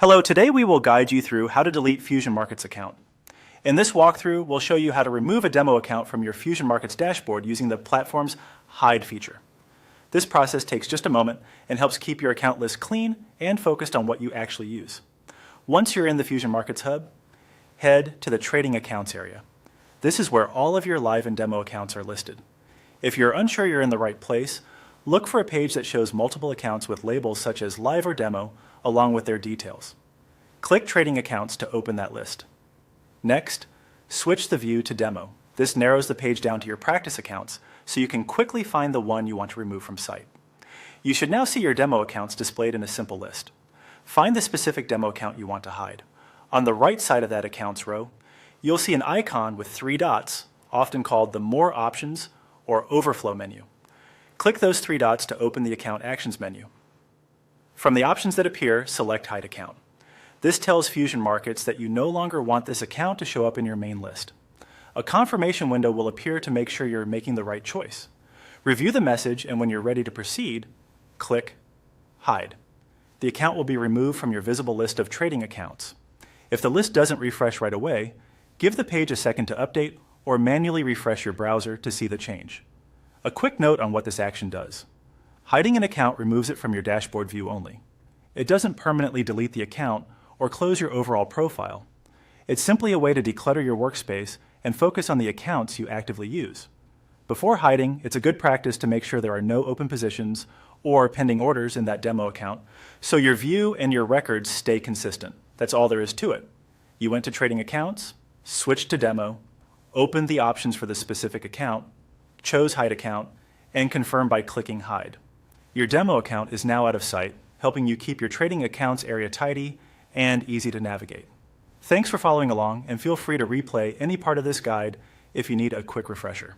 Hello, today we will guide you through how to delete Fusion Markets account. In this walkthrough, we'll show you how to remove a demo account from your Fusion Markets dashboard using the platform's Hide feature. This process takes just a moment and helps keep your account list clean and focused on what you actually use. Once you're in the Fusion Markets Hub, head to the Trading Accounts area. This is where all of your live and demo accounts are listed. If you're unsure you're in the right place, look for a page that shows multiple accounts with labels such as Live or Demo, along with their details. Click Trading Accounts to open that list. Next, switch the view to Demo. This narrows the page down to your practice accounts, so you can quickly find the one you want to remove from sight. You should now see your demo accounts displayed in a simple list. Find the specific demo account you want to hide. On the right side of that accounts row, you'll see an icon with 3 dots, often called the More Options or Overflow menu. Click those 3 dots to open the Account Actions menu. From the options that appear, select Hide Account. This tells Fusion Markets that you no longer want this account to show up in your main list. A confirmation window will appear to make sure you're making the right choice. Review the message, and when you're ready to proceed, click Hide. The account will be removed from your visible list of trading accounts. If the list doesn't refresh right away, give the page a second to update or manually refresh your browser to see the change. A quick note on what this action does. Hiding an account removes it from your dashboard view only. It doesn't permanently delete the account or close your overall profile. It's simply a way to declutter your workspace and focus on the accounts you actively use. Before hiding, it's a good practice to make sure there are no open positions or pending orders in that demo account, so your view and your records stay consistent. That's all there is to it. You went to Trading Accounts, switched to Demo, opened the options for the specific account, chose Hide Account, and confirmed by clicking Hide. Your demo account is now out of sight, helping you keep your trading accounts area tidy and easy to navigate. Thanks for following along, and feel free to replay any part of this guide if you need a quick refresher.